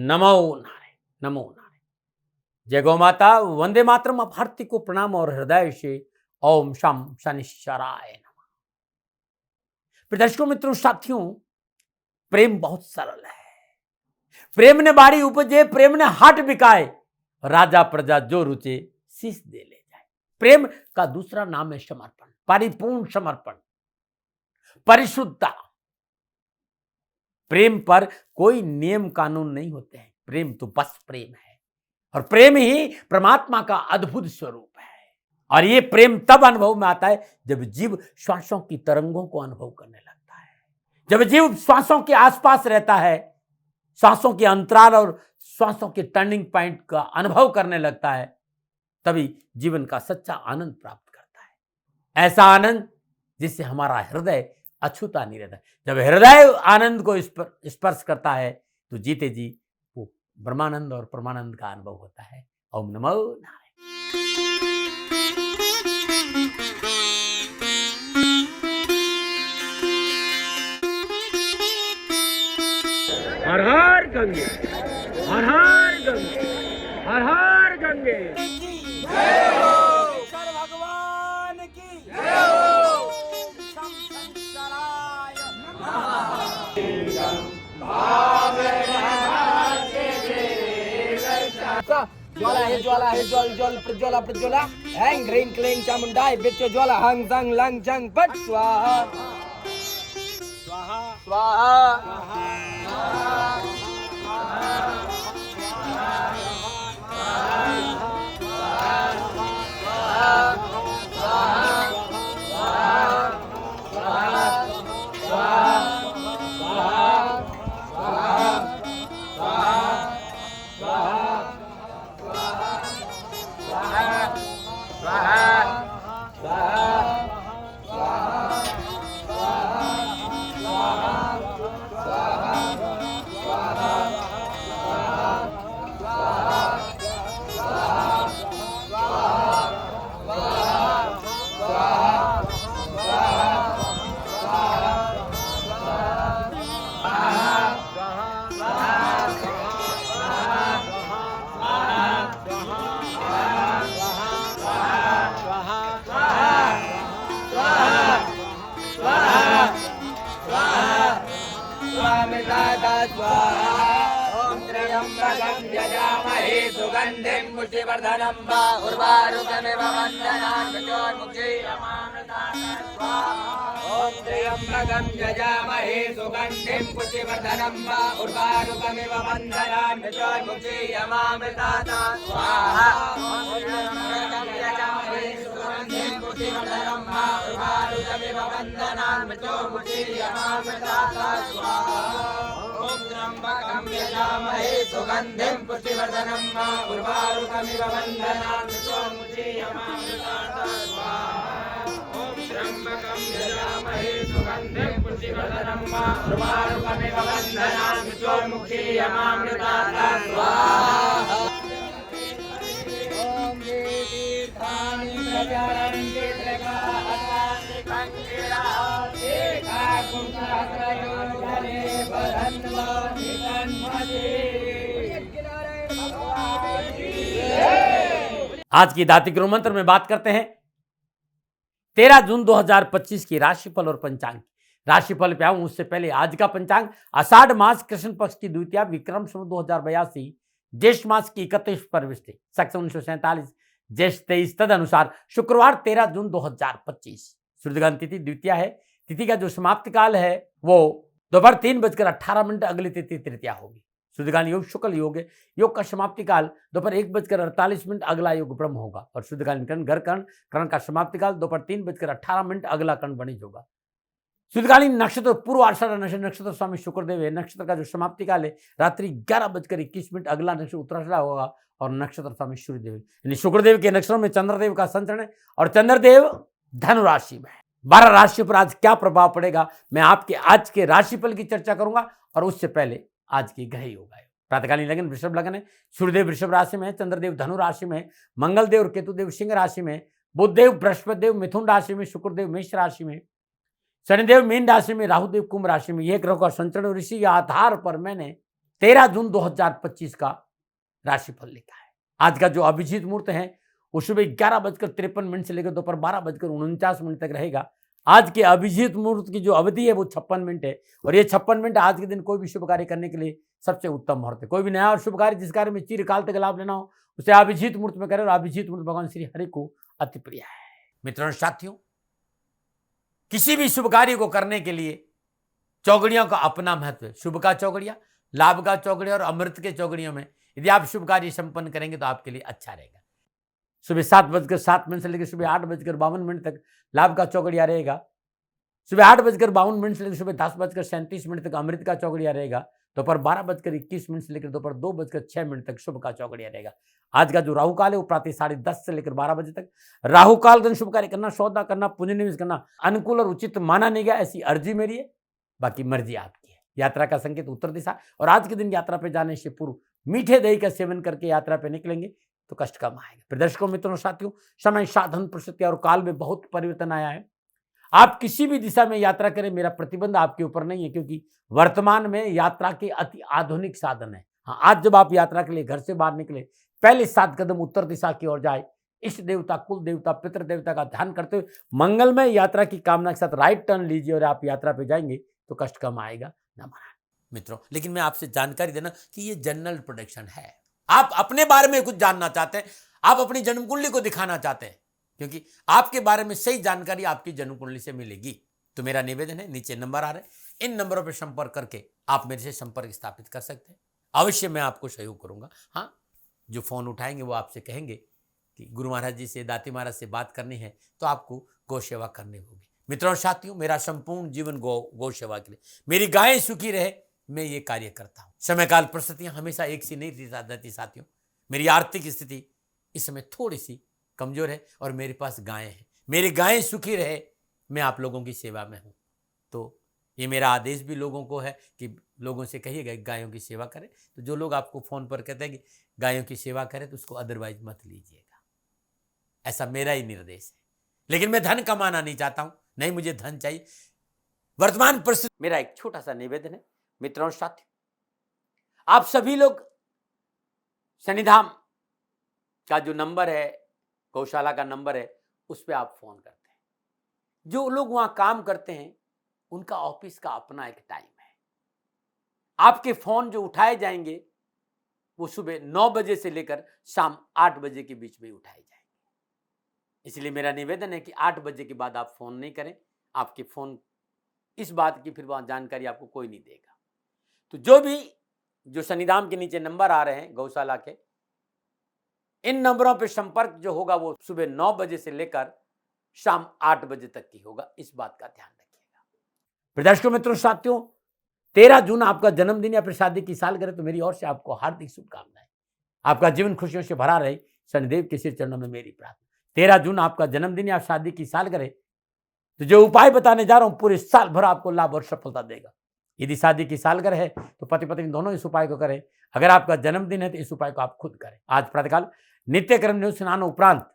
नमो नारायण, नमो नारायण। जय गौ माता, वंदे मातरम। अब हरती को प्रणाम और हृदय से ओम शम शनिश्चराय नमः। दर्शकों, मित्रों, साथियों, प्रेम बहुत सरल है। प्रेम ने बाड़ी उपजे, प्रेम ने हाट बिकाए, राजा प्रजा जो रुचे शीश दे ले जाए। प्रेम का दूसरा नाम है समर्पण, परिपूर्ण समर्पण, परिशुद्धता। प्रेम पर कोई नियम कानून नहीं होते हैं। प्रेम तो बस प्रेम है, और प्रेम ही परमात्मा का अद्भुत स्वरूप है। और ये प्रेम तब अनुभव में आता है जब जीव श्वासों की तरंगों को अनुभव करने लगता है, जब जीव श्वासों के आसपास रहता है, श्वासों के अंतराल और श्वासों के टर्निंग पॉइंट का अनुभव करने लगता है, तभी जीवन का सच्चा आनंद प्राप्त करता है। ऐसा आनंद जिससे हमारा हृदय अछूता नहीं रहता। जब हृदय आनंद को स्पर्श करता है तो जीते जी वो ब्रह्मानंद और परमानंद का अनुभव होता है। ओम नमो नारायण। हर हर गंगे, हर हर गंगे, हर हर गंगे। भगवान की जय हो। शम शनिश्चराय ज्वाला है, ज्वाला है, ज्वल ज्वल प्रज्वला प्रज्वला हैंग ह्रीं क्लीं चामुंडाय विच्च ज्वाला हंग संग लंग जंग पट स्वाहा स्वाहा स्वाहा। ओम त्र्यंबकं यजामहे सुगंधिं पुष्टिवर्धनं वा उर्वारुकमिव वन्दनान् मृत्योर्मुक्षीयमामृतात् स्वाहा। ओम त्र्यंबकं यजामहे सुगंधिं पुष्टिवर्धनं वा उर्वारुकमिव वन्दनान् मृत्योर्मुक्षीयमामृतात् स्वाहा। ओम त्र्यंबकं यजामहे सुगंधिं पुष्टिवर्धनं वा उर्वारुकमिव वन्दनान् मृत्योर्मुक्षीयमामृतात् स्वाहा। ओम त्र्यंबकं यजामहे सुगंधिं पुष्टिवर्धनं वा उर्वारुकमिव वन्दनान् मृत्योर्मुक्षीयमामृतात् स्वाहा। ओम त्र्यंबकं यजामहे सुगंधिं पुष्टिवर्धनं वा उर्वारुकमिव वन्दनान् मृत्योर्मुक्षीयमामृतात् स्वाहा। ओम तीर्थानि प्रचरन्ति त्रिकालानि कंकिरा एकाकुंसहस्रयोधरे बधन्वानि तन्मते। आज की दाती गुरु मंत्र में बात करते हैं 13 जून 2025 की राशिफल और पंचांग। राशिफल पे आऊं उससे पहले आज का पंचांग आषाढ़ मास कृष्ण पक्ष की द्वितीया विक्रम संवत 2082 ज्येष्ठ मास की 31 परविष्टि सक 1947 ज्येष्ठ 23 तद अनुसार शुक्रवार 13 जून 2025 सूर्यग्रहण तिथि द्वितीया है। तिथि का जो समाप्ति काल है वो दोपहर 3:18 अगली तिथि तृतीया होगी। सूर्यग्रहण योग शुक्ल योग है। योग का समाप्ति काल दोपहर 1:48 अगला योग ब्रह्म होगा। और शुद्धकालीन कर्ण घर कर्ण, कर्ण का समाप्ति काल दोपहर 3:18 अगला कर्ण वणिज होगा। शुद्धकालीन नक्षत्र पूर्व आषाढ़ नक्षत्र स्वामी शुक्रदेव है। नक्षत्र का जो समाप्ति काल है रात्रि 11:21 अगला नक्षत्र उत्तराषाढ़ होगा। और नक्षत्र स्वामी सूर्यदेव यानी शुक्रदेव के नक्षत्रों में चंद्रदेव का संचरण है। और चंद्रदेव धनु राशि में है। 12 राशियों पर आज क्या प्रभाव पड़ेगा, मैं आपके आज के राशिफल की चर्चा करूंगा। और उससे पहले आज की ग्रह योग है। प्रातःकालीन लगन वृषभ लगन है। सूर्यदेव वृषभ राशि में है, चंद्रदेव धनु राशि में है, मंगलदेव और केतुदेव सिंह राशि में, बुधदेव बृहस्पति देव मिथुन राशि में, शुक्रदेव मेष राशि में, शनिदेव मीन राशि में, राहुदेव कुंभ राशि में। यह ग्रह का संचरण ऋषि के आधार पर मैंने 13 जून 2025 का राशिफल लिखा है। आज का जो अभिजीत मुहूर्त है वो सुबह 11:53 से लेकर दोपहर 12:49 तक रहेगा। आज के अभिजीत मुहूर्त की जो अवधि है वो 56 मिनट है और ये 56 मिनट आज के दिन कोई भी शुभ कार्य करने के लिए सबसे उत्तम मुहूर्त है। कोई भी नया और शुभ कार्य जिस कार्य में चिरकाल तक लाभ लेना हो उसे अभिजीत मुहूर्त में करें और अभिजीत मुहूर्त भगवान श्री हरि को अति प्रिय है। मित्रों साथियों, किसी भी शुभ कार्य को करने के लिए चौगड़ियों का अपना महत्व है। शुभ का चौगड़िया, लाभ का चौगड़िया और अमृत के चौगड़ियों में यदि आप शुभ कार्य संपन्न करेंगे तो आपके लिए अच्छा रहेगा। सुबह 7:07 से लेकर सुबह 8:52 तक लाभ का चौगड़िया रहेगा। सुबह 8:52 से लेकर सुबह 10:37 तक अमृत का चौगड़िया रहेगा। दोपहर 12:21 से लेकर दोपहर 2:06 तक शुभ का चौगड़िया रहेगा। आज का जो राहु काल है वो प्रातः 10:30 से लेकर 12 बजे तक। राहु काल दिन शुभ कार्य करना, सौदा करना, पूंजी निवेश करना अनुकूल और उचित माना नहीं गया। ऐसी अर्जी मेरी है, बाकी मर्जी आपकी है। यात्रा का संकेत उत्तर दिशा और आज के दिन यात्रा पे जाने से पूर्व मीठे दही का सेवन करके यात्रा पे निकलेंगे तो कष्ट कम आएगा। प्रदर्शकों, मित्रों, साथियों, समय, साधन, परिस्थिति और काल में बहुत परिवर्तन आया है। आप किसी भी दिशा में यात्रा करें, मेरा प्रतिबंध आपके ऊपर नहीं है, क्योंकि वर्तमान में यात्रा के अति आधुनिक साधन है। हाँ, आज जब आप यात्रा के लिए घर से बाहर निकले, पहले 7 कदम उत्तर दिशा की ओर जाए, इष्ट देवता, कुल देवता, पितृ देवता का ध्यान करते हुए मंगलमय यात्रा की कामना के साथ राइट टर्न लीजिए और आप यात्रा पे जाएंगे तो कष्ट कम आएगा ना मना। मित्रों, लेकिन मैं आपसे जानकारी देना कि ये जनरल प्रोडिक्शन है। आप अपने बारे में कुछ जानना चाहते हैं, आप अपनी जन्म कुंडली को दिखाना चाहते हैं, क्योंकि आपके बारे में सही जानकारी आपकी जन्म कुंडली से मिलेगी, तो मेरा निवेदन है, नीचे नंबर आ रहे हैं, इन नंबरों पर संपर्क करके आप मेरे से संपर्क स्थापित कर सकते हैं। अवश्य मैं आपको सहयोग करूंगा। हाँ, जो फोन उठाएंगे वो आपसे कहेंगे कि गुरु महाराज जी से, दाती महाराज से बात करनी है तो आपको गौ सेवा करनी होगी। मित्रों, साथियों, मेरा संपूर्ण जीवन गौ सेवा के लिए, मेरी गायें सुखी रहे, मैं ये कार्य करता हूं। समय काल परिस्थितियां हमेशा एक सी नहीं रहती साथियों। मेरी आर्थिक स्थिति इस समय थोड़ी सी कमजोर है और मेरे पास गायें हैं। मेरी गायें सुखी रहे, मैं आप लोगों की सेवा में हूं। तो ये मेरा आदेश भी लोगों को है कि लोगों से कहिएगा गायों की सेवा करें। तो जो लोग आपको फोन पर कहते हैं कि गायों की सेवा करें तो उसको अदरवाइज मत लीजिएगा, ऐसा मेरा ही निर्देश है। लेकिन मैं धन कमाना नहीं चाहता हूं, नहीं मुझे धन चाहिए। वर्तमान परिस्थिति, मेरा एक छोटा सा निवेदन है मित्रों, साथियों, आप सभी लोग शनिधाम का जो नंबर है, गौशाला का नंबर है, उस पर आप फोन करते हैं। जो लोग वहां काम करते हैं उनका ऑफिस का अपना एक टाइम है। आपके फोन जो उठाए जाएंगे वो सुबह 9 बजे से लेकर शाम 8 बजे के बीच में उठाए जाएंगे। इसलिए मेरा निवेदन है कि 8 बजे के बाद आप फोन नहीं करें। आपके फोन इस बात की फिर वहां जानकारी आपको कोई नहीं देगा। तो जो शनिधाम के नीचे नंबर आ रहे हैं गौशाला के, इन नंबरों पर संपर्क जो होगा वो सुबह 9 बजे से लेकर शाम 8 बजे तक की होगा। इस बात का ध्यान रखिएगा। प्रदर्शकों, मित्रों, साथियों, 13 जून आपका जन्मदिन या फिर शादी की सालगिरह, तो मेरी ओर से आपको हार्दिक शुभकामनाएं। आपका जीवन खुशियों से भरा रहे, शनिदेव के सिर चरणों में मेरी प्रार्थना। 13 जून आपका जन्मदिन या शादी की सालगिरह, तो जो उपाय बताने जा रहा हूं पूरे साल भर आपको लाभ और सफलता देगा। यदि शादी की सालगिरह है तो पति पत्नी दोनों इस उपाय को करें। अगर आपका जन्मदिन है तो इस उपाय को आप खुद करें। आज प्रातःकाल नित्य कर्म स्नान उपरांत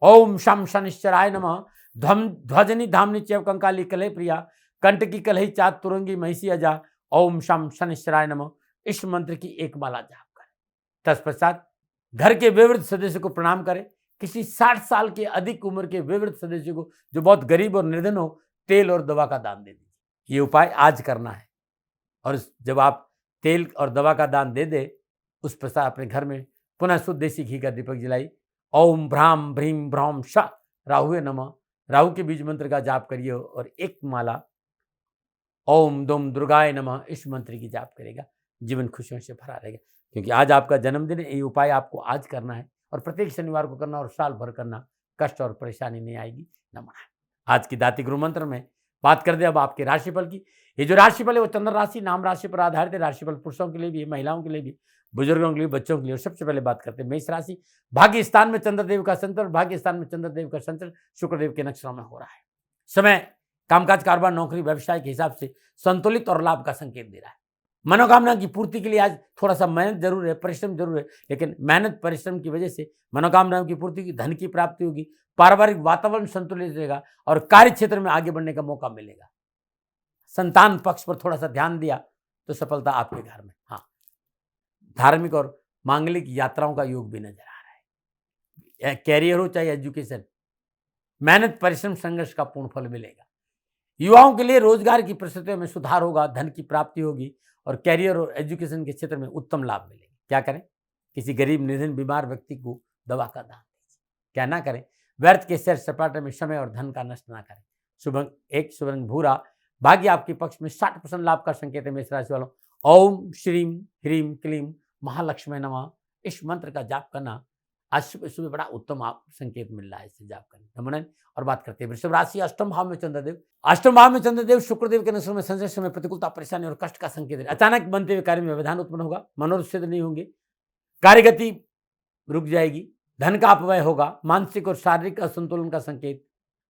ओम शम शनिश्चराय नमः, ध्वजनी धामनी चैव कंकाली कलह प्रिया, कंटकी कलही चात तुरंगी महिषी अजा, ओम शम शनिश्चराय नमः, इस मंत्र की एक माला जाप करें। तत्पश्चात घर के विवृद्ध सदस्य को प्रणाम करें। किसी 60 साल के अधिक उम्र के विवृद्ध सदस्य को जो बहुत गरीब और निर्धन हो, तेल और दवा का दान दे दीजिए। ये उपाय आज करना है। और जब आप तेल और दवा का दान दे दे, उस पश्चात अपने घर में पुनः शुद्ध देसी घी का दीपक जलाई। ओम भ्राम भ्रीम भ्रौम श राहुए नमः, राहु के बीज मंत्र का जाप करिए और एक माला ओम दुम दुर्गाय नमः, इस मंत्र की जाप करेगा। जीवन खुशियों से भरा रहेगा। क्योंकि आज आपका जन्मदिन है, ये उपाय आपको आज करना है और प्रत्येक शनिवार को करना और साल भर करना। कष्ट और परेशानी नहीं आएगी, नमः। आज की दाती गुरु मंत्र में बात कर दे अब आपके राशिफल की। ये जो राशिफल है वो चंद्र राशि नाम राशि पर आधारित है। राशिफल पुरुषों के लिए भी है, महिलाओं के लिए भी, बुजुर्गों के लिए, बच्चों के लिए। और सबसे पहले बात करते हैं मेष राशि। भाग्य स्थान में चंद्रदेव का संचरण, भाग्य स्थान में चंद्रदेव का संचरण शुक्रदेव के नक्षत्रों में हो रहा है। समय कामकाज, कारोबार, नौकरी, व्यवसाय के हिसाब से संतुलित और लाभ का संकेत दे रहा है। मनोकामना की पूर्ति के लिए आज थोड़ा सा मेहनत जरूर है, परिश्रम जरूर है, लेकिन मेहनत परिश्रम की वजह से मनोकामनाओं की पूर्ति की, धन की प्राप्ति होगी। पारिवारिक वातावरण संतुलित रहेगा और कार्य क्षेत्र में आगे बढ़ने का मौका मिलेगा। संतान पक्ष पर थोड़ा सा ध्यान दिया तो सफलता आपके घर में। हाँ, धार्मिक और मांगलिक यात्राओं का योग भी नजर आ रहा है। कैरियर हो चाहे एजुकेशन, मेहनत परिश्रम संघर्ष का पूर्ण फल मिलेगा। युवाओं के लिए रोजगार की परिस्थितियों में सुधार होगा, धन की प्राप्ति होगी और कैरियर और एजुकेशन के क्षेत्र में उत्तम लाभ मिलेगा। क्या करें? किसी गरीब निधन बीमार व्यक्ति को दवा का दान दीजिए। क्या ना करें? व्यर्थ के सैर सपाटे में समय और धन का नष्ट ना करें। शुभ अंक 1, शुभ रंग भूरा, भाग्य आपके पक्ष में, 60% लाभ का संकेत है मेष राशि वालों। ओम श्रीम ह्रीम क्लीम महालक्ष्मी नमः, इस मंत्र का जाप करना आज सुबह सुबह बड़ा उत्तम आप संकेत मिल रहा है इससे जाप करने। नमन। और बात करते हैं वृषभ राशि, अष्टम भाव में चंद्रदेव। अष्टम भाव में चंद्रदेव शुक्रदेव के नजरों में संशय समय प्रतिकूलता परेशानी और कष्ट का संकेत है। अचानक बनते हुए कार्य में व्यवधान उत्पन्न होगा, मनोरथ सिद्ध नहीं होंगे, कार्यगति रुक जाएगी, धन का अपव्यय होगा, मानसिक और शारीरिक असंतुलन का संकेत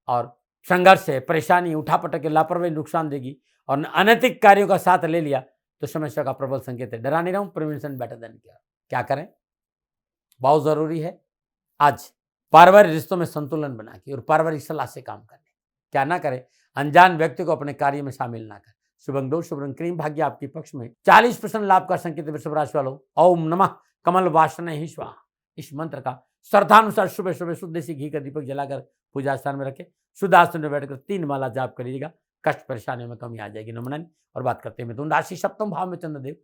और संघर्ष है, परेशानी, उठापटक, लापरवाही नुकसान देगी और अनैतिक कार्यों का साथ ले लिया तो समस्या का प्रबल संकेत है। डरा नहीं रहा हूं, प्रिवेंशन बेटर देन क्योर। क्या करें? बहुत जरूरी है आज पारिवारिक रिश्तों में संतुलन बना के और पारिवारिक सलाह से काम करने। क्या ना करें? अनजान व्यक्ति को अपने कार्य में शामिल ना करें। शुभ अंक 2, शुभ रंग क्रीम, भाग्य आपके पक्ष में, 40% लाभ का संकेत वृषभ राशि वालों। ओम नमः कमल वासने ही स्वाहा, इस मंत्र का श्रद्धानुसार सुबह सुबह शुद्ध देसी घी का दीपक जलाकर पूजा स्थान में रखें, शुद्ध आसन में बैठकर 3 माला जाप करिएगा, कष्ट परेशानियों में कमी आ जाएगी। नमन। और बात करते हैं मिथुन राशि, सप्तम भाव में चंद्रदेव।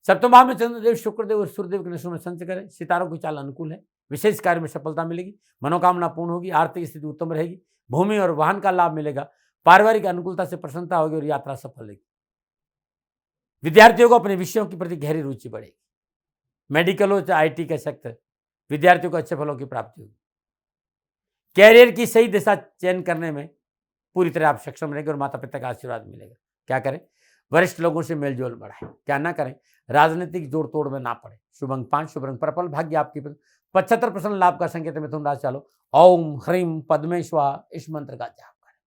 सप्तम भाव में चंद्रदेव शुक्रदेव और सूर्यदेव के नशों में संचय करें। सितारों की चाल अनुकूल है, विशेष कार्य में सफलता मिलेगी, मनोकामना पूर्ण होगी, आर्थिक स्थिति उत्तम रहेगी, भूमि और वाहन का लाभ मिलेगा, पारिवारिक अनुकूलता से प्रसन्नता होगी और यात्रा सफल होगी। विद्यार्थियों को अपने विषयों के प्रति गहरी रुचि बढ़ेगी। मेडिकल हो चाहे IT का सेक्टर, विद्यार्थियों को अच्छे फलों की प्राप्ति होगी। कैरियर की सही दिशा चयन करने में पूरी तरह आप सक्षम रहेंगे और माता पिता का आशीर्वाद मिलेगा। क्या करें? वरिष्ठ लोगों से मेलजोल बढ़ाएं। क्या ना करें? राजनीतिक जोड़ तोड़ में ना पड़े। शुभ अंक 5, शुभ रंग पर्पल, भाग्य आपकी 75% लाभ का संकेत है मिथुन राशि वालों। ओम ह्रीम पद्मे स्वाहा, इस मंत्र का जाप करें।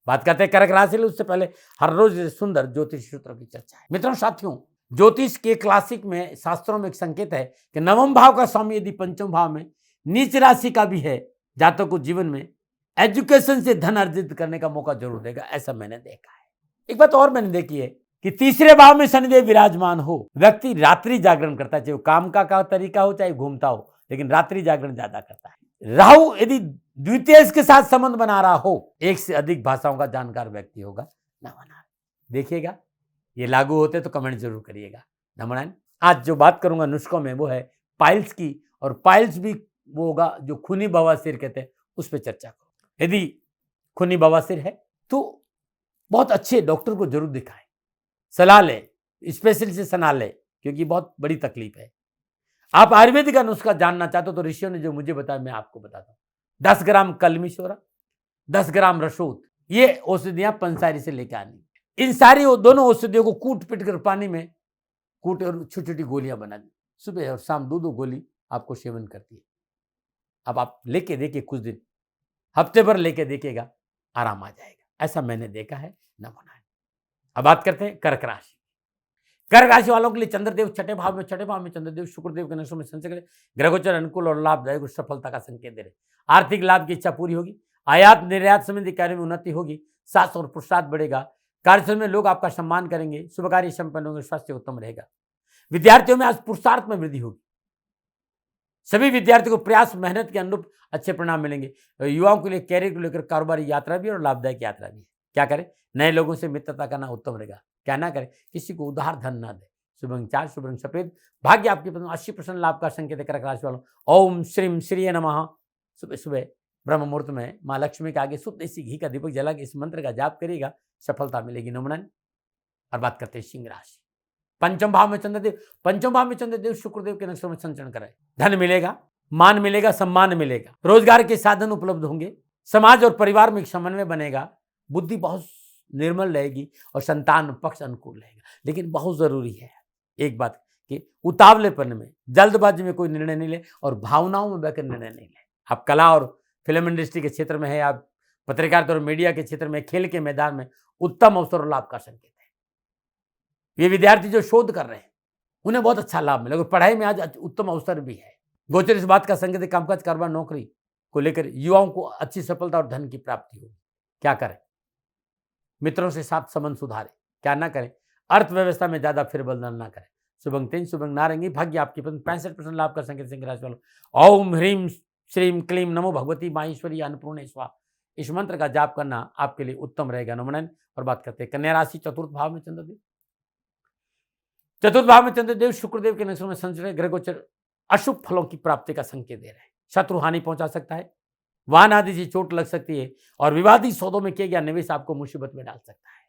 बात करते हैं कर्क राशि, उससे पहले हर रोज सुंदर ज्योतिष सूत्रों की चर्चा है। मित्रों साथियों, ज्योतिष के क्लासिक में शास्त्रों में एक संकेत है कि नवम भाव का स्वामी यदि पंचम भाव में नीच राशि का भी है, जातक को जीवन में एजुकेशन से धन अर्जित करने का मौका जरूर देगा। ऐसा मैंने देखा है। एक बात और मैंने देखी है कि तीसरे भाव में शनिदेव विराजमान हो, व्यक्ति रात्रि जागरण करता है, चाहे वो काम का तरीका हो चाहे घूमता हो, लेकिन रात्रि जागरण ज्यादा करता है। राहु यदि द्वितीय के साथ संबंध बना रहा हो, एक से अधिक भाषाओं का जानकार व्यक्ति होगा। नमन। देखिएगा, ये लागू होते तो कमेंट जरूर करिएगा। नमन। आज जो बात करूंगा नुस्खों में वो है पाइल्स की, और पाइल्स भी वो होगा जो खूनी बवासीर कहते हैं, उस पर चर्चा करो। यदि खूनी बवासीर है तो बहुत अच्छे डॉक्टर को जरूर दिखाएं, सलाह लें, स्पेशलिस्ट से सलाह लें, क्योंकि बहुत बड़ी तकलीफ है। आप आयुर्वेदिक का नुस्खा जानना चाहते हो तो ऋषियों ने जो मुझे बताया मैं आपको बताता हूं। 10 ग्राम कलमी शोरा, 10 ग्राम रसूत, ये औषधियां पंसारी से लेकर आनी। इन सारी दोनों औषधियों को कूट पीट कर पानी में कूट और छोटी छोटी गोलियां बना दी, सुबह और शाम 2-2 गोली आपको सेवन करती है। अब आप लेके देखिए, कुछ दिन हफ्ते भर लेके देखिएगा, आराम आ जाएगा। ऐसा मैंने देखा है, नमूना है। अब बात करते हैं कर्क राशि। कर्क राशि वालों के लिए चंद्रदेव छठे भाव में चंद्रदेव शुक्रदेव के नशों में संचय करें। ग्रहोचर अनुकूल और लाभदायक और सफलता का संकेत दे रहे। आर्थिक लाभ की इच्छा पूरी होगी, आयात निर्यात संबंधी कार्य में उन्नति होगी, साहस और पुरुषार्थ बढ़ेगा, कार्यस्थल में लोग आपका सम्मान करेंगे, शुभ कार्य संपन्न होंगे, स्वास्थ्य उत्तम रहेगा। विद्यार्थियों में आज पुरुषार्थ में वृद्धि होगी। सभी विद्यार्थियों को प्रयास मेहनत के अनुरूप अच्छे परिणाम मिलेंगे। युवाओं के लिए कैरियर को लेकर कारोबारी यात्रा भी और लाभदायक यात्रा भी है। क्या करें? नए लोगों से मित्रता करना उत्तम रहेगा। क्या ना करें? किसी को उधार धन ना दे। शुभ अंक 4, शुभ रंग सफेद, भाग्य आपके 80% लाभ का संकेत है कर्क राशि वालों। ओम श्रीम श्रीय नमः, सुबह सुबह ब्रह्म मुहूर्त में मां लक्ष्मी के आगे शुद्ध देसी घी का दीपक जला के इस मंत्र का जाप करिएगा, सफलता मिलेगी। नमन। और बात करते हैं सिंह राशि। पंचम भाव में चंद्रदेव शुक्रदेव के नक्षत्रों में संचरण कराए। धन मिलेगा, मान मिलेगा, सम्मान मिलेगा, रोजगार के साधन उपलब्ध होंगे, समाज और परिवार में एक समन्वय बनेगा, बुद्धि बहुत निर्मल रहेगी और संतान पक्ष अनुकूल रहेगा। लेकिन बहुत जरूरी है एक बात कि उतावलेपन में, जल्दबाजी में कोई निर्णय नहीं ले और भावनाओं में बहकर निर्णय नहीं ले। आप कला और फिल्म इंडस्ट्री के क्षेत्र में है, आप पत्रकारिता और मीडिया के क्षेत्र में, खेल के मैदान में उत्तम अवसर और लाभ का संकेत है। ये विद्यार्थी जो शोध कर रहे हैं उन्हें बहुत अच्छा लाभ मिलेगा। पढ़ाई में आज उत्तम अवसर भी है। गोचर इस बात का संकेत है, कामकाज कारोबार नौकरी को लेकर युवाओं को अच्छी सफलता और धन की प्राप्ति होगी। क्या करें? मित्रों से साथ संबंध सुधारें। क्या ना करें? अर्थव्यवस्था में ज्यादा फेरबदल ना करें। शुभ अंक 3, शुभ अंक नारंगी। भाग्य आपके पसंद 65% लाभ का संकेत सिंह राशि वालों। ओम ह्रीम श्रीम क्लीम नमो भगवती माहेश्वरी अन्नपूर्णे स्वाहा। इस मंत्र का जाप करना आपके लिए उत्तम रहेगा। नमन। और बात करते हैं कन्या राशि, चतुर्थ भाव में चंद्रदेव। चतुर्थ भाव में चंद्रदेव शुक्रदेव के नक्षत्र में संचरण ग्रह गोचर अशुभ फलों की प्राप्ति का संकेत दे रहे हैं। शत्रु हानि पहुंचा सकता है, वाहन आदि से चोट लग सकती है और विवादित सौदों में किया गया निवेश आपको मुसीबत में डाल सकता है।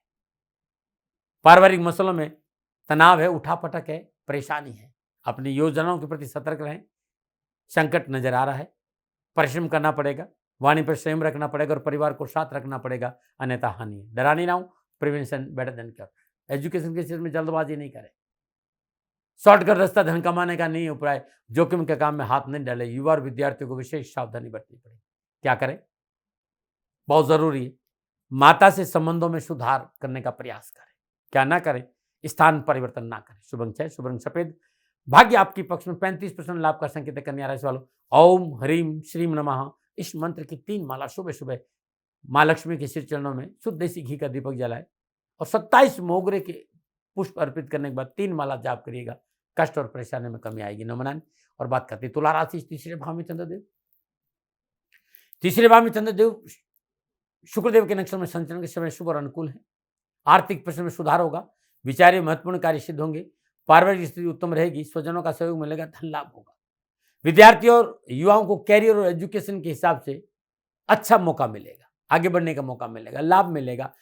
पारिवारिक मसलों में तनाव है, उठापटक है, परेशानी है। अपनी योजनाओं के प्रति सतर्क रहें। संकट नजर आ रहा है, परिश्रम करना पड़ेगा, वाणी पर संयम रखना पड़ेगा और परिवार को साथ रखना पड़ेगा, अन्यथा हानि है। डरानी ना हो, prevention better than cure. Education के क्षेत्र में जल्दबाजी नहीं करें। शॉर्टकट रास्ता धन कमाने का नहीं उपाय, जोखिम के काम में हाथ नहीं डाले। युवा और विद्यार्थियों को विशेष सावधानी बरतनी पड़ेगी। क्या करें, बहुत जरूरी है, माता से संबंधों में सुधार करने का प्रयास करें। क्या ना करें, स्थान परिवर्तन ना करें। शुभ अंक 6, शुभ रंग सफेद। भाग्य आपके पक्ष में 35% लाभ का संकेत है। कन्या राशि वालों, ओम ह्रीम श्रीम नमः इस मंत्र की 3 माला सुबह सुबह माँ लक्ष्मी के श्री चरणों में शुद्ध देसी घी का दीपक जलाए और 27 मोगरे के पुष्प अर्पित करने के बाद 3 माला जाप करिएगा। कष्ट और परेशानी में कमी आएगी। नमन। और बात करते हैं तुला राशि, तीसरे भाव में चंद्रदेव। तीसरे भाव में चंद्रदेव शुक्रदेव के नक्षत्र में संचरण के समय शुभ और अनुकूल है। आर्थिक प्रश्न में सुधार होगा, विचार्य महत्वपूर्ण कार्य सिद्ध होंगे, पारिवारिक स्थिति उत्तम रहेगी, स्वजनों का सहयोग मिलेगा, धन लाभ होगा। विद्यार्थियों और युवाओं को कैरियर और एजुकेशन के हिसाब से अच्छा मौका मिलेगा, आगे बढ़ने का मौका मिलेगा, लाभ मिलेगा।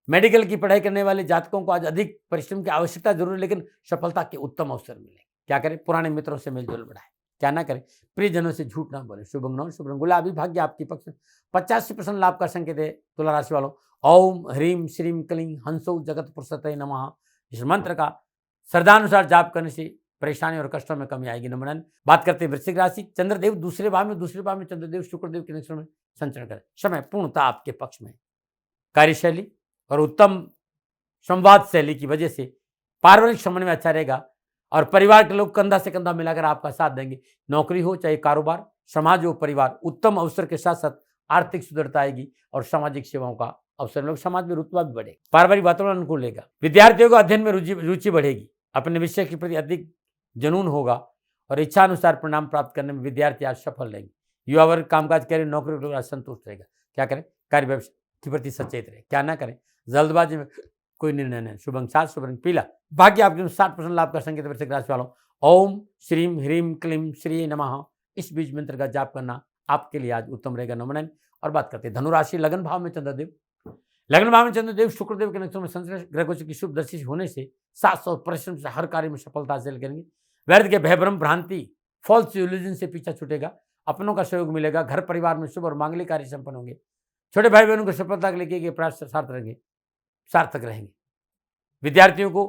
मेडिकल की पढ़ाई करने वाले जातकों को आज अधिक परिश्रम की आवश्यकता जरूर है, लेकिन सफलता के उत्तम अवसर मिलेंगे। क्या करें, पुराने मित्रों से मेलजोल बढ़ाएं। क्या ना करें, प्रियजनों से झूठ ना बोले। शुभ अंक 9, शुभ रंग गुलाबी। भाग्य आपके पक्ष में 85% लाभ का संकेत है। तुला राशि वालों, ओम ह्रीम श्रीम क्लीं हंसो जगत पुरुषते नमः इस मंत्र का श्रद्धानुसार जाप करने से परेशानी और कष्टों में कमी आएगी। नमन। बात करते हैं वृश्चिक राशि, चंद्रदेव दूसरे भाव में चंद्रदेव शुक्रदेव के नक्षत्र में संचरण करें। समय पूर्णतः आपके पक्ष में। कार्यशैली और उत्तम संवाद शैली की वजह से पारिवारिक संबंध में अच्छा रहेगा और परिवार के लोग कंधा से कंधा मिलाकर आपका साथ देंगे। नौकरी हो चाहे कारोबार, समाज हो परिवार, उत्तम अवसर के साथ साथ आर्थिक सुदृढ़ता आएगी और सामाजिक सेवाओं का अवसर, लोग समाज में रुतबा भी बढ़ेगा। पारिवारिक वातावरण अनुकूल रहेगा। विद्यार्थियों को अध्ययन में रुचि बढ़ेगी, अपने विषय के प्रति अधिक जुनून होगा और इच्छा अनुसार परिणाम प्राप्त करने में विद्यार्थी आज सफल रहेंगे। युवा वर्ग कामकाज करें, नौकरी को संतुष्ट रहेगा। क्या करें, कार्य व्यवसाय के प्रति सचेत रहे। क्या ना करें, जल्दबाजी में कोई निर्णय नहीं। शुभ अंक 7, शुभ रंग पीला। भाग्य आपके 60% लाभ का संकेत वृश्चिक राशि वालों, ओम श्रीम ह्रीम क्लीम श्री नमः इस बीज मंत्र का जाप करना आपके लिए आज उत्तम रहेगा। नमन। और बात करते हैं धनुराशि, लगन भाव में चंद्रदेव। लगन भाव में चंद्रदेव शुक्रदेव के नक्षत्र में संचरण ग्रह गोचर की शुभ दृष्टि होने से साहस और परिश्रम से हर कार्य में सफलता हासिल करेंगे। व्यर्थ के भयभ्रम भ्रांति फॉल्स इल्यूजन से पीछा छूटेगा, अपनों का सहयोग मिलेगा, घर परिवार में शुभ और मांगलिक कार्य संपन्न होंगे। छोटे भाई बहनों को सफलता के लिए किए गए प्रयास सार्थक रहेंगे। विद्यार्थियों को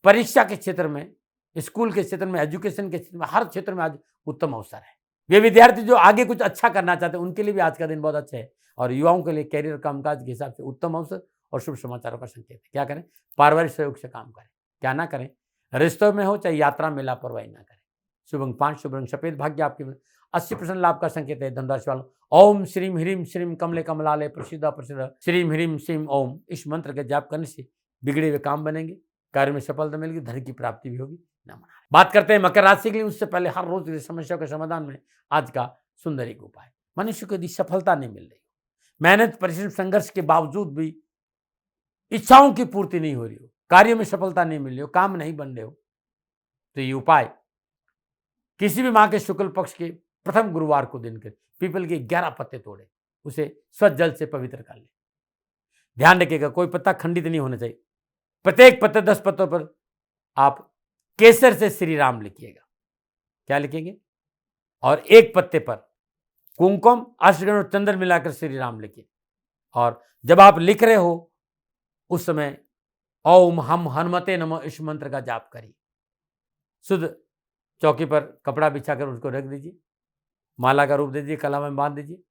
परीक्षा के क्षेत्र में, स्कूल के क्षेत्र में, एजुकेशन के क्षेत्र में, हर क्षेत्र में आज उत्तम अवसर है। वे विद्यार्थी जो आगे कुछ अच्छा करना चाहते हैं उनके लिए भी आज का दिन बहुत अच्छा है और युवाओं के लिए कैरियर कामकाज के हिसाब से उत्तम अवसर और शुभ समाचारों का संकेत है। क्या करें, पारिवारिक सहयोग से काम करें। क्या ना करें, रिश्तों में हो चाहे यात्रा में लापरवाही ना करें। शुभ अंक 5, शुभ रंग सफेद। भाग्य आपके 80% लाभ का संकेत है। धनराशि वालों, ओम श्रीम ह्रीम श्रीम कमले कमलालय प्रसिद्ध श्रीम ह्रीम श्रीम ओम इस मंत्र के जाप करने से बिगड़े हुए काम बनेंगे, कार्य में सफलता मिलेगी, धन की प्राप्ति भी होगी। नमन। बात करते हैं मकर राशि के लिए। उससे पहले हर रोज की समस्याओं के समाधान में आज का सुंदर एक उपाय। मनुष्य को यदि सफलता नहीं मिल रही, मेहनत परिश्रम संघर्ष के बावजूद भी इच्छाओं की पूर्ति नहीं हो रही हो, कार्यों में सफलता नहीं मिल रही हो, काम नहीं बन रहे हो, तो ये उपाय किसी भी माह के शुक्ल पक्ष के प्रथम गुरुवार को दिन कर पीपल के 11 पत्ते तोड़े, उसे स्वच्छ जल से पवित्र कर ले। ध्यान रखिएगा, कोई पत्ता खंडित नहीं होना चाहिए। प्रत्येक पत्ते 10 पत्तों पर आप केसर से श्री राम लिखिएगा। क्या लिखेंगे, और एक पत्ते पर कुमकुम अष्टगण और चंद्र मिलाकर श्री राम लिखिए। और जब आप लिख रहे हो उस समय ओम हम हनुमते नमः इस मंत्र का जाप करिए। शुद्ध चौकी पर कपड़ा बिछाकर उसको रख दीजिए, माला का रूप दे दीजिए, कला में बांध दीजिए,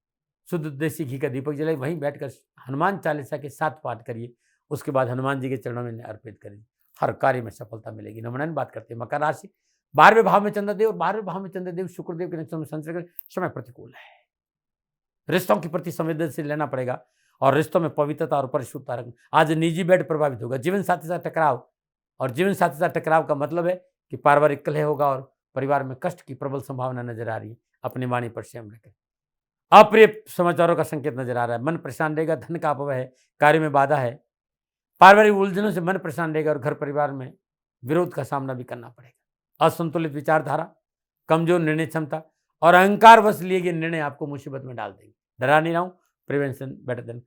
शुद्ध देसी घी का दीपक जलाइए, वहीं बैठकर हनुमान चालीसा के 7 पाठ करिए। उसके बाद हनुमान जी के चरणों में अर्पित करिए, हर कार्य में सफलता मिलेगी। नमन। बात करते हैं मकर राशि, 12वें भाव में चंद्रदेव और 12वें भाव में चंद्रदेव शुक्रदेव के नक्षत्र में संचरण, समय प्रतिकूल है। रिश्तों के प्रति संवेदनशील लेना पड़ेगा और रिश्तों में पवित्रता और परिशुद्धता रखना। आज निजी बेड प्रभावित होगा, जीवन साथी से टकराव और जीवन साथी के साथ टकराव का मतलब है कि पारिवारिक कलह होगा और परिवार में कष्ट की प्रबल संभावना नजर आ रही है। अपनी वाणी पर संयम रखें। अप्रिय समाचारों का संकेत नजर आ रहा है। मन परेशान रहेगा, धन का अपव्यय है, कार्य में बाधा है, पारिवारिक उलझनों से मन परेशान रहेगा और घर परिवार में विरोध का सामना भी करना पड़ेगा। असंतुलित विचारधारा, कमजोर निर्णय क्षमता और अहंकार वश लिए गए निर्णय आपको मुसीबत में डाल देंगे। डरा नहीं रहा हूं, प्रिवेंशन बेटर देन।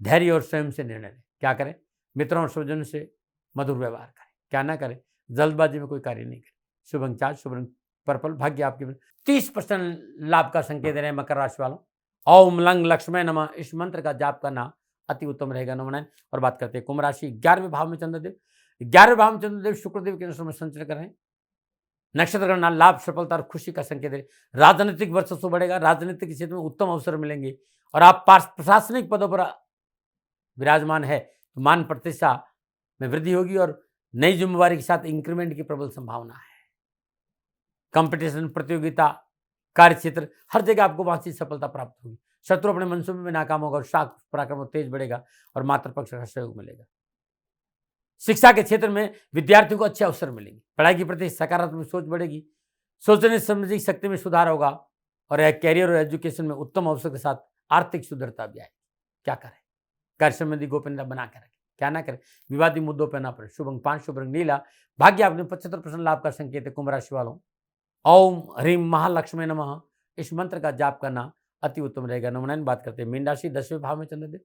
धैर्य और स्वयं से निर्णय लें। क्या करें? मित्रों और स्वजनों से मधुर व्यवहार करें। क्या ना करें? जल्दबाजी में कोई कार्य नहीं करें। शुभ अंक 4, शुभ रंग पर्पल, भाग्य आपके 30% लाभ का संकेत दे रहे हैं मकर राशि वालों। ओम लंग लक्ष्मण नमः, इस मंत्र का जाप करना अति उत्तम रहेगा। नमः। और बात करते हैं कुंभ राशि। 11वें भाव में चंद्रदेव, 11वें भाव में चंद्रदेव शुक्रदेव के अनुसार में संचरण कर रहे हैं। नक्षत्र गणना लाभ, सफलता और खुशी का संकेत है। राजनीतिक वर्चस्व बढ़ेगा, राजनीतिक क्षेत्र में उत्तम अवसर मिलेंगे और आप प्रशासनिक पदों पर विराजमान है तो मान प्रतिष्ठा में वृद्धि होगी और नई जिम्मेवारी के साथ इंक्रीमेंट की प्रबल संभावना है। कंपटीशन, प्रतियोगिता, कार्य क्षेत्र, हर जगह आपको वांछित सफलता प्राप्त होगी। शत्रु अपने मंसूबे में नाकाम होगा और शाख पराक्रम तेज बढ़ेगा और मातृपक्ष का सहयोग मिलेगा। शिक्षा के क्षेत्र में विद्यार्थियों को अच्छे अवसर मिलेंगे। पढ़ाई के प्रति सकारात्मक सोच बढ़ेगी। सोचने समझने की शक्ति में सुधार होगा और कैरियर और एजुकेशन में उत्तम अवसर के साथ आर्थिक सुदृढ़ता भी आएगी। क्या करें? कार्य संबंधी गोपनीयता बना कर रखें। क्या ना करें? विवादित मुद्दों पर ना पड़े। शुभ अंक 5, शुभ रंग नीला, भाग्य आपने 75% लाभ का संकेत है। कुंभ राशि वालों, ओम ह्रीं महालक्ष्मी नमः, इस मंत्र का जाप करना अति उत्तम रहेगा। नमन। बात करते हैं मीन राशि। 10वें भाव में चंद्रदेव,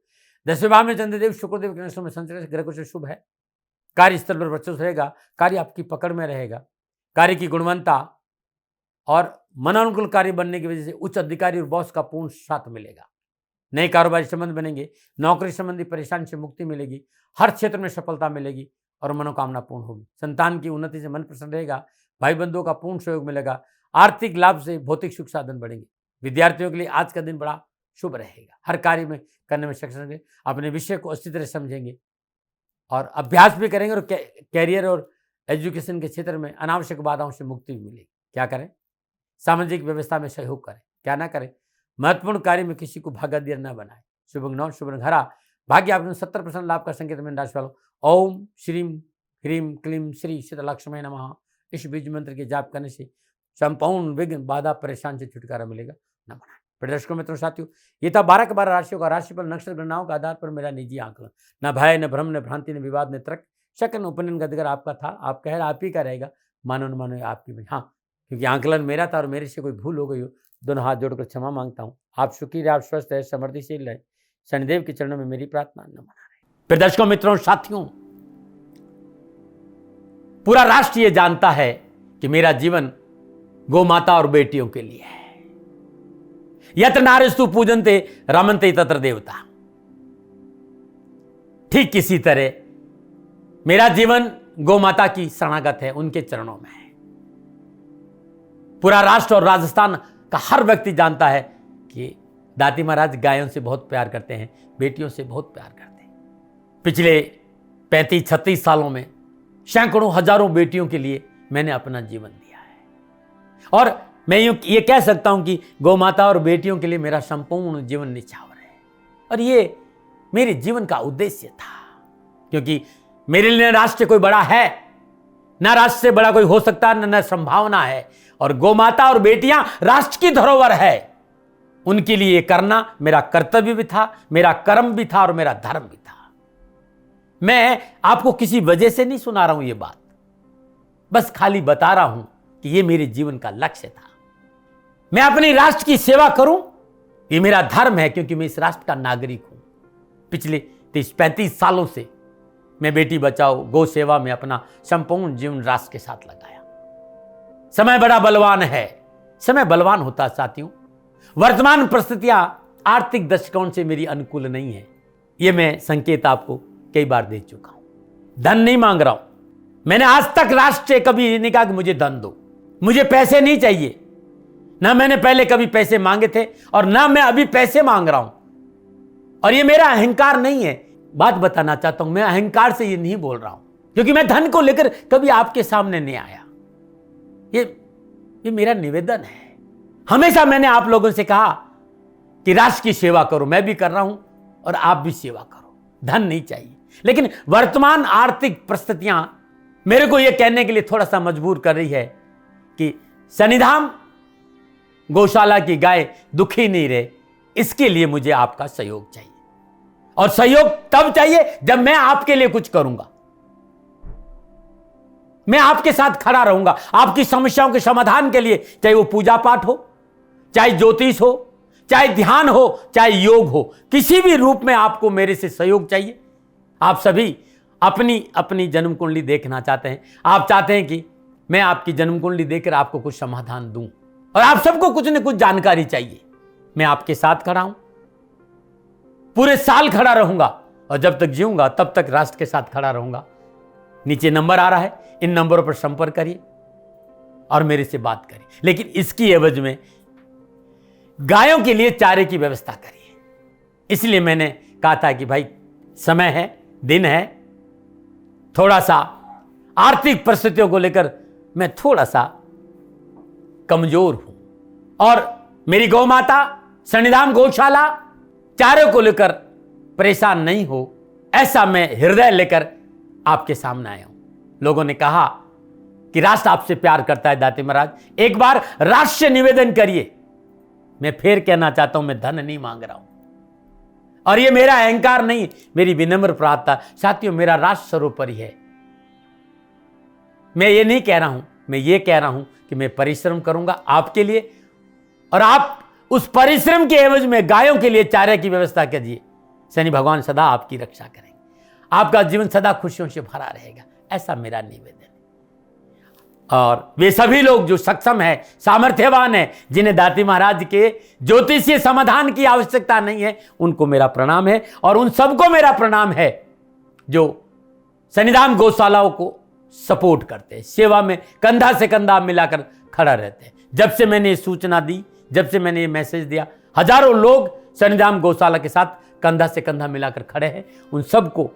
10वें भाव में चंद्रदेव शुक्रदेव के अनुसार में संचरण ग्रह को शुभ है। कार्य स्थल पर वर्चस्व रहेगा, कार्य आपकी पकड़ में रहेगा। कार्य की गुणवत्ता और मनानुकूल कार्य बनने की वजह से उच्च अधिकारी और बॉस का पूर्ण साथ मिलेगा। नए कारोबारी संबंध बनेंगे। नौकरी संबंधी परेशानी से मुक्ति मिलेगी। हर क्षेत्र में सफलता मिलेगी और मनोकामना पूर्ण होगी। संतान की उन्नति से मन प्रसन्न रहेगा। भाई बंधुओं का पूर्ण सहयोग मिलेगा। आर्थिक लाभ से भौतिक सुख साधन बढ़ेंगे। विद्यार्थियों के लिए आज का दिन बड़ा शुभ रहेगा। हर कार्य में करने में सक्षम रहेंगे। अपने विषय को अच्छी तरह समझेंगे और अभ्यास भी करेंगे और कैरियर और एजुकेशन के क्षेत्र में अनावश्यक बाधाओं से मुक्ति भी मिलेगी। क्या करें? सामाजिक व्यवस्था में सहयोग करें। क्या ना करें? महत्वपूर्ण कार्य में किसी को भागीदार न बनाए। शुभ अंक 9, शुभ रंग हरा, भाग्य आपने 70% लाभ का संकेत में राशि वालों। ओम श्रीम ह्रीम क्लीम श्री शीतलक्ष्मी नमः, इस बीज मंत्र के जाप करने से संपूर्ण विघ्न बाधा परेशान से छुटकारा मिलेगा। नमः। प्रदर्शकों मित्रों साथियों, ये था 12 के 12 राशियों का राशिफल नक्षत्र गणनाओं के आधार पर मेरा निजी आंकलन। न भय, न भ्रम, न भ्रांति, न विवाद, न तर्क, शक, न ओपिनियन का अधिकार आपका था। आप कह रहे आप ही का रहेगा, मानो न मानो आपकी भी। हाँ, क्योंकि आंकलन मेरा था और मेरे से कोई भूल हो गई हो, दोनों हाथ जोड़कर क्षमा मांगता हूँ। आप सुखी रहे, आप स्वस्थ रहे, समृद्धिशील रहे, शनिदेव के चरणों में मेरी प्रार्थना। नमन। प्रदर्शकों मित्रों साथियों, पूरा राष्ट्र ये जानता है कि मेरा जीवन गौ माता और बेटियों के लिए है। यत्र नारीस्तु पूजन्ते रमन्ते तत्र देवता। ठीक किसी तरह मेरा जीवन गौ माता की शरणागत है, उनके चरणों में है। पूरा राष्ट्र और राजस्थान का हर व्यक्ति जानता है कि दाती महाराज गायों से बहुत प्यार करते हैं, बेटियों से बहुत प्यार करते हैं। पिछले 35-36 सालों में सैकड़ों हजारों बेटियों के लिए मैंने अपना जीवन दिया है और मैं ये कह सकता हूं कि गौ माता और बेटियों के लिए मेरा संपूर्ण जीवन निछावर है। और ये मेरे जीवन का उद्देश्य था, क्योंकि मेरे लिए राष्ट्र कोई बड़ा है, ना राष्ट्र से बड़ा कोई हो सकता है, न संभावना है। और गौ माता और बेटियां राष्ट्र की धरोहर है। उनके लिए ये करना मेरा कर्तव्य भी था, मेरा कर्म भी था और मेरा धर्म भी था। मैं आपको किसी वजह से नहीं सुना रहा हूं ये बात, बस खाली बता रहा हूं कि ये मेरे जीवन का लक्ष्य था। मैं अपने राष्ट्र की सेवा करूं, ये मेरा धर्म है, क्योंकि मैं इस राष्ट्र का नागरिक हूं। पिछले 30-35 सालों से मैं बेटी बचाओ, गौ सेवा में अपना संपूर्ण जीवन राष्ट्र के साथ लगाया। समय बड़ा बलवान है, समय बलवान होता है साथियों। वर्तमान परिस्थितियां आर्थिक दृष्टिकोण से मेरी अनुकूल नहीं है, यह मैं संकेत आपको कई बार दे चुका हूं। धन नहीं मांग रहा हूं। मैंने आज तक राष्ट्र से कभी नहीं कहा कि मुझे धन दो, मुझे पैसे नहीं चाहिए। ना मैंने पहले कभी पैसे मांगे थे और ना मैं अभी पैसे मांग रहा हूं। और ये मेरा अहंकार नहीं है। बात बताना चाहता हूं, मैं अहंकार से ये नहीं बोल रहा हूं, क्योंकि मैं धन को लेकर कभी आपके सामने नहीं आया। ये मेरा निवेदन है। हमेशा मैंने आप लोगों से कहा कि राष्ट्र की सेवा करो, मैं भी कर रहा हूं और आप भी सेवा करो। धन नहीं चाहिए, लेकिन वर्तमान आर्थिक परिस्थितियां मेरे को यह कहने के लिए थोड़ा सा मजबूर कर रही है कि शनिधाम गौशाला की गाय दुखी नहीं रहे, इसके लिए मुझे आपका सहयोग चाहिए। और सहयोग तब चाहिए जब मैं आपके लिए कुछ करूंगा, मैं आपके साथ खड़ा रहूंगा आपकी समस्याओं के समाधान के लिए, चाहे वो पूजा पाठ हो, चाहे ज्योतिष हो, चाहे ध्यान हो, चाहे योग हो, किसी भी रूप में आपको मेरे से सहयोग चाहिए। आप सभी अपनी अपनी जन्म कुंडली देखना चाहते हैं, आप चाहते हैं कि मैं आपकी जन्म कुंडली देखकर आपको कुछ समाधान दूं, और आप सबको कुछ न कुछ जानकारी चाहिए। मैं आपके साथ खड़ा हूं, पूरे साल खड़ा रहूंगा, और जब तक जीऊंगा तब तक राष्ट्र के साथ खड़ा रहूंगा। नीचे नंबर आ रहा है, इन नंबरों पर संपर्क करिए और मेरे से बात करिए, लेकिन इसकी एवज में गायों के लिए चारे की व्यवस्था करिए। इसलिए मैंने कहा था कि भाई समय है, दिन है, थोड़ा सा आर्थिक परिस्थितियों को लेकर मैं थोड़ा सा कमजोर हूं, और मेरी गौ माता शनिधाम गौशाला चारे को लेकर परेशान नहीं हो, ऐसा मैं हृदय लेकर आपके सामने आया हूं। लोगों ने कहा कि राष्ट्र आपसे प्यार करता है दाती महाराज, एक बार राष्ट्र से निवेदन करिए। मैं फिर कहना चाहता हूं, मैं धन नहीं मांग रहा हूं, और ये मेरा अहंकार नहीं, मेरी विनम्र प्रार्थना। साथियों, मेरा राष्ट्र सर्वोपरि है। मैं ये नहीं कह रहा हूं, मैं ये कह रहा हूं कि मैं परिश्रम करूंगा आपके लिए, और आप उस परिश्रम के एवज में गायों के लिए चारे की व्यवस्था कीजिए। शनि भगवान सदा आपकी रक्षा करेंगे, आपका जीवन सदा खुशियों से भरा रहेगा, ऐसा मेरा निवेदन है। और वे सभी लोग जो सक्षम है, सामर्थ्यवान है, जिन्हें दाती महाराज के ज्योतिषीय समाधान की आवश्यकता नहीं है, उनको मेरा प्रणाम है। और उन सबको मेरा प्रणाम है जो शनिधाम गौशालाओं को सपोर्ट करते हैं, सेवा में कंधा से कंधा मिलाकर खड़ा रहते हैं। जब से मैंने ये सूचना दी, जब से मैंने ये मैसेज दिया, हजारों लोग शनिधाम गौशाला के साथ कंधा से कंधा मिलाकर खड़े हैं। उन सबको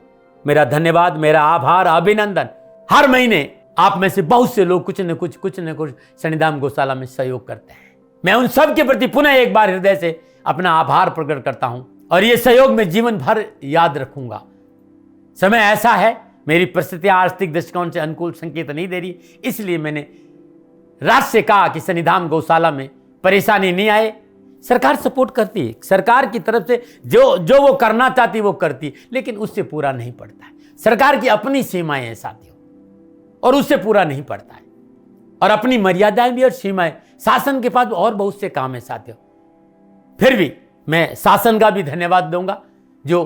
मेरा धन्यवाद, मेरा आभार, अभिनंदन। हर महीने आप में से बहुत से लोग कुछ न कुछ शनिधाम गौशाला में सहयोग करते हैं। मैं उन सब के प्रति पुनः एक बार हृदय से अपना आभार प्रकट करता हूं, और ये सहयोग मैं जीवन भर याद रखूंगा। समय ऐसा है, मेरी परिस्थितियां आर्थिक दृष्टिकोण से अनुकूल संकेत नहीं दे रही, इसलिए मैंने राष्ट्र से कहा कि शनिधाम गौशाला में परेशानी नहीं आए। सरकार सपोर्ट करती है, सरकार की तरफ से जो वो करना चाहती है वो करती है, लेकिन उससे पूरा नहीं पड़ता है। सरकार की अपनी सीमाएं हैं साथियों, और उससे पूरा नहीं पड़ता है, और अपनी मर्यादाएं भी और सीमाएं। शासन के पास और बहुत से काम है साथियों। फिर भी मैं शासन का भी धन्यवाद दूंगा जो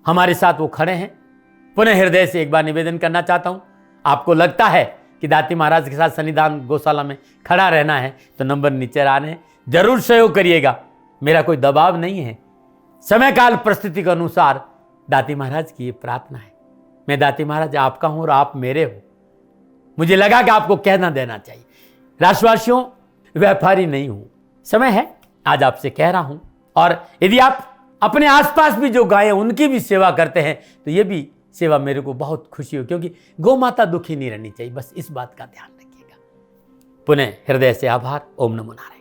हमारे साथ वो खड़े हैं। पुनः हृदय से एक बार निवेदन करना चाहता हूं, आपको लगता है कि दाती महाराज के साथ शनिधाम गौशाला में खड़ा रहना है तो नंबर नीचे आ रहे हैं, जरूर सहयोग करिएगा। मेरा कोई दबाव नहीं है, समय काल परिस्थिति के अनुसार दाती महाराज की ये प्रार्थना है। मैं दाती महाराज आपका हूं और आप मेरे हो, मुझे लगा कि आपको कहना देना चाहिए। राष्ट्रवासियों, व्यापारी नहीं हूं, समय है आज आपसे कह रहा हूं। और यदि आप अपने आसपास भी जो गायें उनकी भी सेवा करते हैं तो ये भी सेवा मेरे को बहुत खुशी हो, क्योंकि गौ माता दुखी नहीं रहनी चाहिए, बस इस बात का ध्यान रखिएगा। पुनः हृदय से आभार। ओम नमो नारायण।